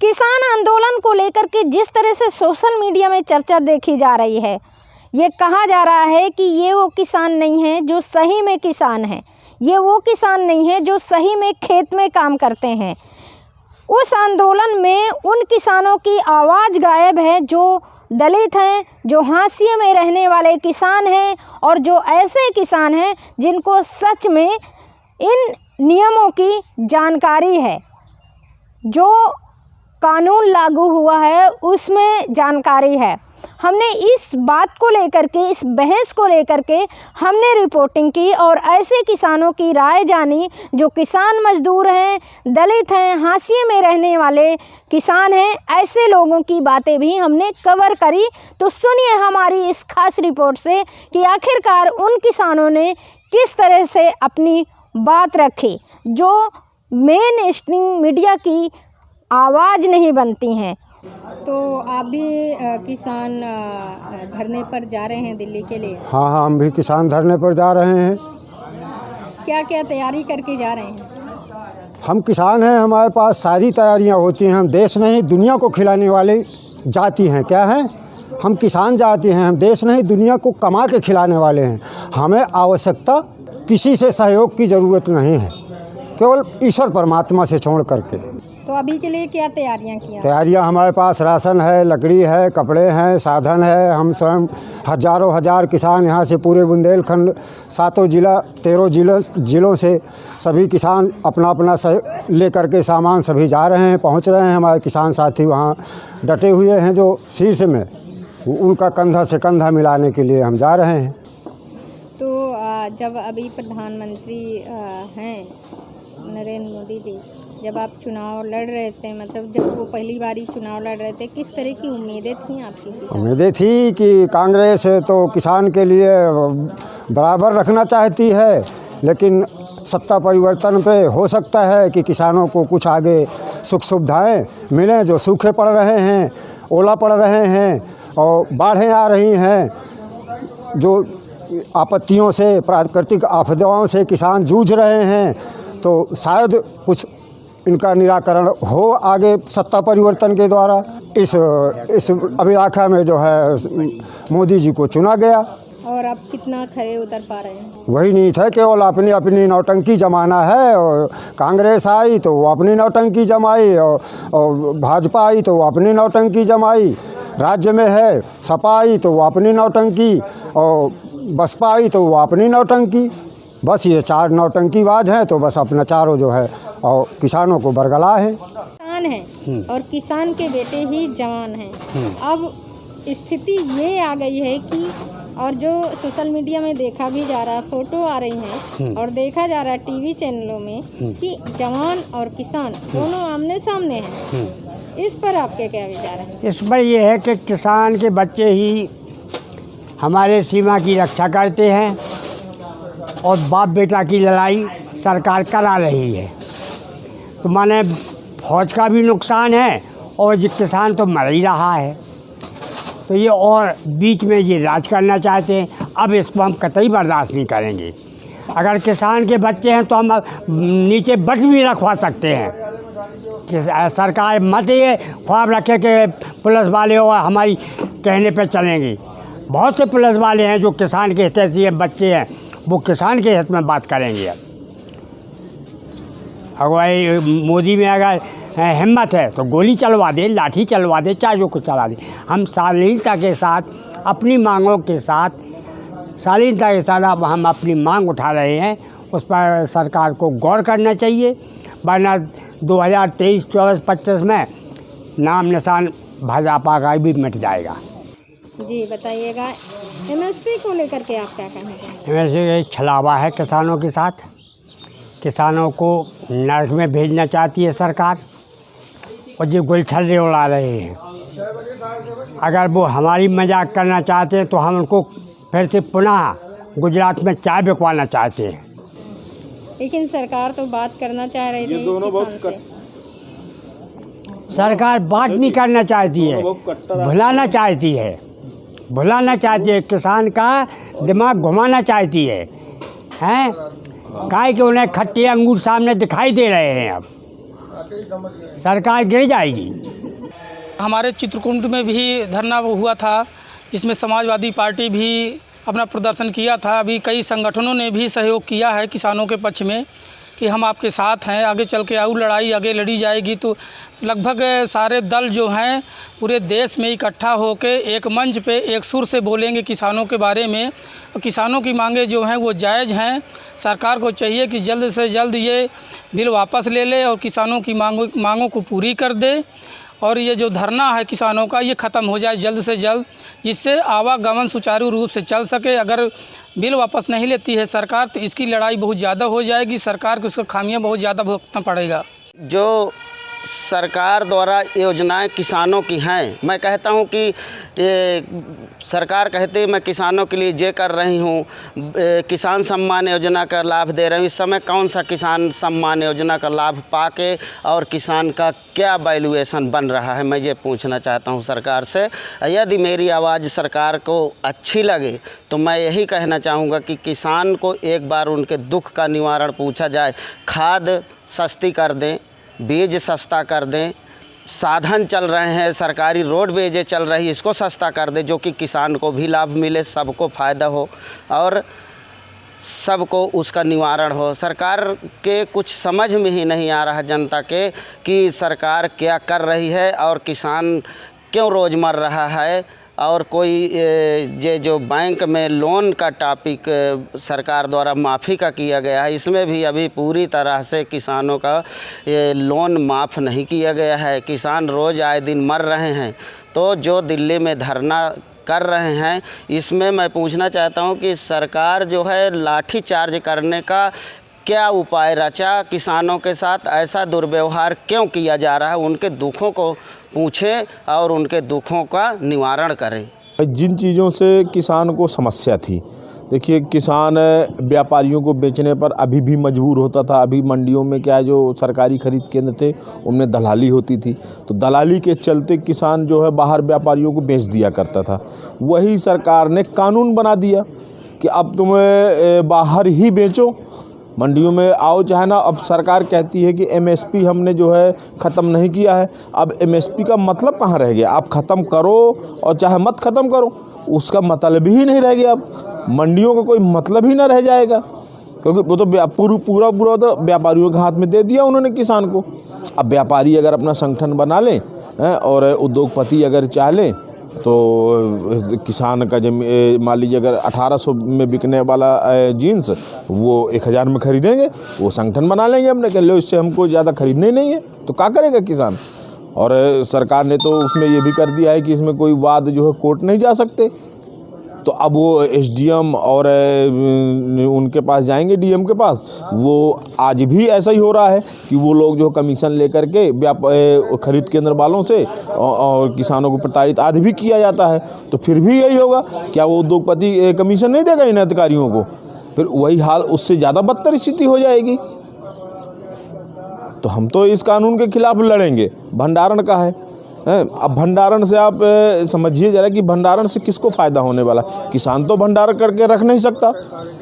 किसान आंदोलन को लेकर के जिस तरह से सोशल मीडिया में चर्चा देखी जा रही है, ये कहा जा रहा है कि ये वो किसान नहीं है जो सही में किसान हैं, ये वो किसान नहीं है जो सही में खेत में काम करते हैं। उस आंदोलन में उन किसानों की आवाज़ गायब है जो दलित हैं, जो हाशिए में रहने वाले किसान हैं और जो ऐसे किसान हैं जिनको सच में इन नियमों की जानकारी है, जो कानून लागू हुआ है उसमें जानकारी है। हमने इस बात को लेकर के, इस बहस को लेकर के हमने रिपोर्टिंग की और ऐसे किसानों की राय जानी जो किसान मजदूर हैं, दलित हैं, हाशिए में रहने वाले किसान हैं, ऐसे लोगों की बातें भी हमने कवर करी। तो सुनिए हमारी इस खास रिपोर्ट से कि आखिरकार उन किसानों ने किस तरह से अपनी बात रखी जो मेन स्ट्रीम मीडिया की आवाज़ नहीं बनती हैं। तो आप भी किसान धरने पर जा रहे हैं दिल्ली के लिए? हाँ, हम भी किसान धरने पर जा रहे हैं। क्या क्या तैयारी करके जा रहे हैं? हम किसान हैं, हमारे पास सारी तैयारियां होती हैं। हम देश नहीं दुनिया को खिलाने वाले जाति हैं। क्या हैं? हम किसान जाति हैं। हम देश नहीं दुनिया को कमा के खिलाने वाले हैं। हमें आवश्यकता किसी से सहयोग की ज़रूरत नहीं है, केवल ईश्वर परमात्मा से छोड़ करके। तो अभी के लिए क्या तैयारियां की? तैयारियां हमारे पास राशन है, लकड़ी है, कपड़े हैं, साधन है। हम स्वयं हजारों हजार किसान यहाँ से पूरे बुंदेलखंड 7 जिला 13 जिलों से सभी किसान अपना अपना लेकर के सामान सभी जा रहे हैं, पहुँच रहे हैं। हमारे किसान साथी वहाँ डटे हुए हैं जो शीर्ष में, उनका कंधा से कंधा मिलाने के लिए हम जा रहे हैं। तो जब अभी प्रधानमंत्री हैं नरेंद्र मोदी जी, जब आप चुनाव लड़ रहे थे, मतलब जब वो पहली बारी चुनाव लड़ रहे थे, किस तरह की उम्मीदें थीं आपकी? उम्मीदें थी कि कांग्रेस तो किसान के लिए बराबर रखना चाहती है, लेकिन सत्ता परिवर्तन पे हो सकता है कि किसानों को कुछ आगे सुख सुविधाएं मिलें। जो सूखे पड़ रहे हैं, ओला पड़ रहे हैं और बाढ़ें आ रही हैं, जो आपत्तियों से, प्राकृतिक आपदाओं से किसान जूझ रहे हैं, तो शायद कुछ इनका निराकरण हो आगे सत्ता परिवर्तन के द्वारा। इस अभिलाषा में जो है मोदी जी को चुना गया। और आप कितना खरे उतर पा रहे हैं? वही नहीं था, केवल अपनी अपनी नौटंकी जमाना है। और कांग्रेस आई तो वो अपनी नौटंकी जमाई, और भाजपा आई तो वो अपनी नौटंकी जमाई। राज्य में है सपा आई तो वो अपनी नौटंकी, और बसपा आई तो वो अपनी नौटंकी। बस ये 4 नौटंकीबाज हैं, तो बस अपना चारों जो है और किसानों को बरगला है। किसान हैं और किसान के बेटे ही जवान हैं। अब स्थिति ये आ गई है कि, और जो सोशल मीडिया में देखा भी जा रहा है, फोटो आ रही हैं और देखा जा रहा है टीवी चैनलों में कि जवान और किसान दोनों आमने सामने हैं। इस पर आपके क्या विचार हैं? इस पर यह है कि किसान के बच्चे ही हमारे सीमा की रक्षा करते हैं और बाप बेटा की लड़ाई सरकार करा रही है। तो माने फौज का भी नुकसान है और ये किसान तो मर ही रहा है। तो ये और बीच में ये राज करना चाहते हैं। अब इसको हम कतई बर्दाश्त नहीं करेंगे। अगर किसान के बच्चे हैं तो हम नीचे बट भी रखवा सकते हैं कि सरकार मत ये ख्वाब रखे कि पुलिस वाले और हमारी कहने पे चलेंगे। बहुत से पुलिस वाले हैं जो किसान के हितैषी बच्चे हैं, वो किसान के हित में बात करेंगे। अगर मोदी में अगर हिम्मत है तो गोली चलवा दे, लाठी चलवा दे, चाहे जो कुछ चला दे। हम शालीनता के साथ, अपनी मांगों के साथ, शालीनता के साथ अब हम अपनी मांग उठा रहे हैं। उस पर सरकार को गौर करना चाहिए, वरना 2023, 24, 25 में नाम निशान भाजपा का भी मिट जाएगा। जी बताइएगा, एमएसपी को लेकर के आप क्या कहना चाहेंगे? एमएसपी छलावा है किसानों के साथ। किसानों को नर्क में भेजना चाहती है सरकार, और जो गुलछल्ले उड़ा रहे हैं। अगर वो हमारी मजाक करना चाहते हैं तो हम उनको फिर से पुनः गुजरात में चाय बिकवाना चाहते हैं। लेकिन सरकार तो बात करना चाह रही थी किसान से। सरकार बात नहीं करना चाहती है, भुलाना चाहती है, भुलाना चाहती है। किसान का दिमाग घुमाना चाहती है, हैं? काहे कि उन्हें खट्टे अंगूर सामने दिखाई दे रहे हैं अब। सरकार गिर जाएगी। हमारे चित्रकूट में भी धरना हुआ था, जिसमें समाजवादी पार्टी भी अपना प्रदर्शन किया था। अभी कई संगठनों ने भी सहयोग किया है किसानों के पक्ष में कि हम आपके साथ हैं, आगे चल के और लड़ाई आगे लड़ी जाएगी। तो लगभग सारे दल जो हैं पूरे देश में इकट्ठा होकर एक मंच पे एक सुर से बोलेंगे किसानों के बारे में। और किसानों की मांगे जो हैं वो जायज़ हैं। सरकार को चाहिए कि जल्द से जल्द ये बिल वापस ले ले और किसानों की मांगों को पूरी कर दे। और ये जो धरना है किसानों का ये ख़त्म हो जाए जल्द से जल्द, जिससे आवागमन सुचारू रूप से चल सके। अगर बिल वापस नहीं लेती है सरकार तो इसकी लड़ाई बहुत ज़्यादा हो जाएगी, सरकार को उसका खामियां बहुत ज़्यादा भुगतना पड़ेगा। जो सरकार द्वारा योजनाएं किसानों की हैं, मैं कहता हूं कि सरकार कहती है मैं किसानों के लिए ये कर रही हूं, किसान सम्मान योजना का लाभ दे रही हूं। इस समय कौन सा किसान सम्मान योजना का लाभ पाके और किसान का क्या वैल्यूएशन बन रहा है, मैं ये पूछना चाहता हूं सरकार से। यदि मेरी आवाज़ सरकार को अच्छी लगे तो मैं यही कहना चाहूँगा कि किसान को एक बार उनके दुख का निवारण पूछा जाए। खाद सस्ती कर दें, बीज सस्ता कर दें, साधन चल रहे हैं सरकारी रोडवेज चल रही है, इसको सस्ता कर दे, जो कि किसान को भी लाभ मिले, सबको फ़ायदा हो और सबको उसका निवारण हो। सरकार के कुछ समझ में ही नहीं आ रहा जनता के कि सरकार क्या कर रही है और किसान क्यों रोज़ मर रहा है। और कोई ये जो बैंक में लोन का टॉपिक सरकार द्वारा माफ़ी का किया गया है, इसमें भी अभी पूरी तरह से किसानों का ये लोन माफ़ नहीं किया गया है। किसान रोज़ आए दिन मर रहे हैं। तो जो दिल्ली में धरना कर रहे हैं, इसमें मैं पूछना चाहता हूं कि सरकार जो है लाठी चार्ज करने का क्या उपाय रचा, किसानों के साथ ऐसा दुर्व्यवहार क्यों किया जा रहा है, उनके दुखों को पूछें और उनके दुखों का निवारण करें। जिन चीज़ों से किसान को समस्या थी, देखिए किसान व्यापारियों को बेचने पर अभी भी मजबूर होता था। अभी मंडियों में क्या जो सरकारी खरीद केंद्र थे उनमें दलाली होती थी, तो दलाली के चलते किसान जो है बाहर व्यापारियों को बेच दिया करता था। वही सरकार ने कानून बना दिया कि अब तुम बाहर ही बेचो, मंडियों में आओ चाहे ना। अब सरकार कहती है कि एमएसपी हमने जो है ख़त्म नहीं किया है। अब एमएसपी का मतलब कहाँ रह गया? आप ख़त्म करो और चाहे मत ख़त्म करो, उसका मतलब ही नहीं रह गया। अब मंडियों का कोई मतलब ही ना रह जाएगा, क्योंकि वो तो पूरा तो व्यापारियों के हाथ में दे दिया उन्होंने किसान को। अब व्यापारी अगर अपना संगठन बना लें और उद्योगपति अगर चाह लें तो किसान का जब मान लीजिए अगर 1800 में बिकने वाला जीन्स वो 1000 में खरीदेंगे, वो संगठन बना लेंगे अपने, कह लो इससे हमको ज़्यादा खरीदना ही नहीं है, तो क्या करेगा किसान। और सरकार ने तो उसमें ये भी कर दिया है कि इसमें कोई वाद जो है कोर्ट नहीं जा सकते। तो अब वो एसडीएम और उनके पास जाएंगे, डीएम के पास। वो आज भी ऐसा ही हो रहा है कि वो लोग जो कमीशन लेकर के खरीद केंद्र वालों से और किसानों को प्रताड़ित आदि भी किया जाता है। तो फिर भी यही होगा, क्या वो उद्योगपति कमीशन नहीं देगा इन अधिकारियों को? फिर वही हाल, उससे ज़्यादा बदतर स्थिति हो जाएगी। तो हम तो इस कानून के खिलाफ लड़ेंगे। भंडारण का है, अब भंडारण से आप समझिए ज़रा कि भंडारण से किसको फ़ायदा होने वाला। किसान तो भंडारण करके रख नहीं सकता।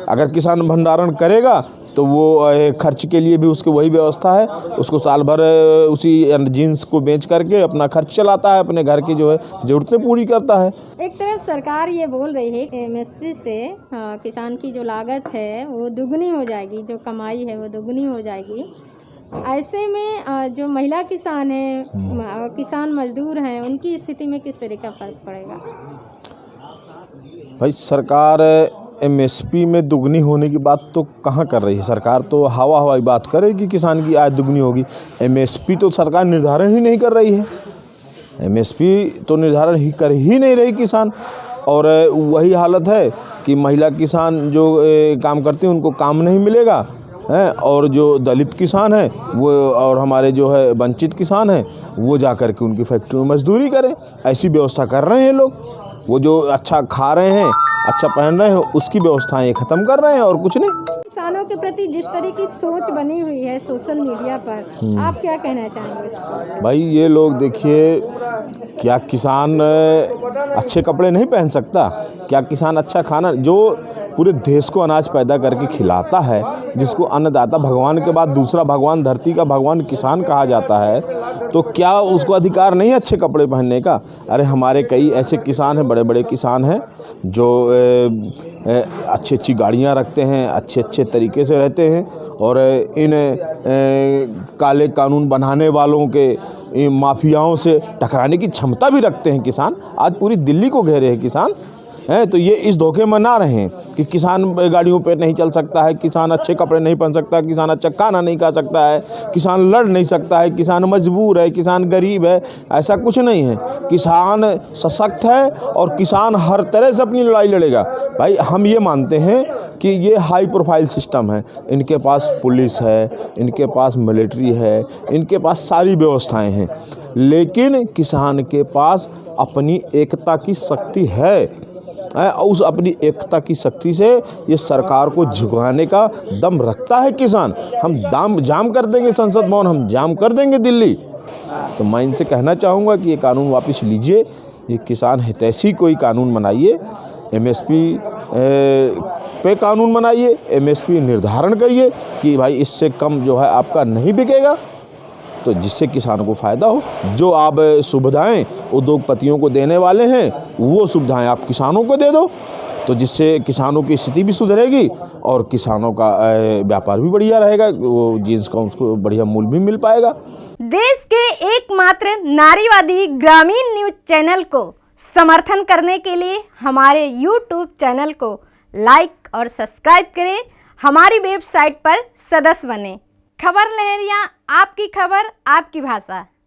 अगर किसान भंडारण करेगा तो वो खर्च के लिए भी उसकी वही व्यवस्था है, उसको साल भर उसी जीन्स को बेच करके अपना खर्च चलाता है, अपने घर की जो है ज़रूरतें पूरी करता है। एक तरफ सरकार ये बोल रही है कि एमएसपी से किसान की जो लागत है वो दुगनी हो जाएगी, जो कमाई है वो दुगनी हो जाएगी। ऐसे में जो महिला किसान हैं और किसान मजदूर हैं, उनकी स्थिति में किस तरह का फर्क पड़ेगा? भाई सरकार एमएसपी में दुगनी होने की बात तो कहाँ कर रही है। सरकार तो हवाई बात करेगी किसान की आय दुगनी होगी। एमएसपी तो सरकार निर्धारण ही नहीं कर रही है। एमएसपी तो निर्धारण ही कर ही नहीं रही किसान। और वही हालत है कि महिला किसान जो काम करते हैं उनको काम नहीं मिलेगा हैं, और जो दलित किसान हैं वो और हमारे जो है वंचित किसान हैं वो जा कर के उनकी फैक्ट्री में मजदूरी करें। ऐसी व्यवस्था कर रहे हैं लोग। वो जो अच्छा खा रहे हैं, अच्छा पहन रहे हैं, उसकी व्यवस्थाएं ख़त्म कर रहे हैं और कुछ नहीं। किसानों के प्रति जिस तरह की सोच बनी हुई है सोशल मीडिया पर, आप क्या कहना चाहेंगे इसको? भाई ये लोग देखिए, क्या किसान अच्छे कपड़े नहीं पहन सकता? क्या किसान अच्छा खाना, जो पूरे देश को अनाज पैदा करके खिलाता है, जिसको अन्नदाता भगवान के बाद दूसरा भगवान, धरती का भगवान किसान कहा जाता है, तो क्या उसको अधिकार नहीं है अच्छे कपड़े पहनने का? अरे हमारे कई ऐसे किसान हैं, बड़े बड़े किसान हैं जो अच्छी अच्छी गाड़ियां रखते हैं, अच्छे अच्छे तरीके से रहते हैं, और इन काले कानून बनाने वालों के माफियाओं से टकराने की क्षमता भी रखते हैं किसान। आज पूरी दिल्ली को घेरे हैं किसान हैं। तो ये इस धोखे में ना रहें कि किसान गाड़ियों पे नहीं चल सकता है, किसान अच्छे कपड़े नहीं पहन सकता, किसान अच्छा खाना नहीं खा सकता है, किसान लड़ नहीं सकता है, किसान मजबूर है, किसान गरीब है। ऐसा कुछ नहीं है। किसान सशक्त है और किसान हर तरह से अपनी लड़ाई लड़ेगा। भाई हम ये मानते हैं कि ये हाई प्रोफाइल सिस्टम है, इनके पास पुलिस है, इनके पास मिलिट्री है, इनके पास सारी व्यवस्थाएँ हैं, लेकिन किसान के पास अपनी एकता की शक्ति है। उस अपनी एकता की शक्ति से ये सरकार को झुकाने का दम रखता है किसान। हम जाम कर देंगे संसद भवन, हम जाम कर देंगे दिल्ली। तो मैं इनसे कहना चाहूँगा कि ये कानून वापस लीजिए, ये किसान हितैषी कोई कानून बनाइए, एमएसपी पे कानून बनाइए, एमएसपी निर्धारण करिए कि भाई इससे कम जो है आपका नहीं बिकेगा, तो जिससे किसानों को फ़ायदा हो। जो आप सुविधाएं उद्योगपतियों को देने वाले हैं, वो सुविधाएं आप किसानों को दे दो, तो जिससे किसानों की स्थिति भी सुधरेगी और किसानों का व्यापार भी बढ़िया रहेगा, वो जीन्स का उसको बढ़िया मूल्य भी मिल पाएगा। देश के एकमात्र नारीवादी ग्रामीण न्यूज चैनल को समर्थन करने के लिए हमारे YouTube चैनल को लाइक और सब्सक्राइब करें। हमारी वेबसाइट पर सदस्य बने। खबर लहरिया, आपकी खबर, आपकी भाषा।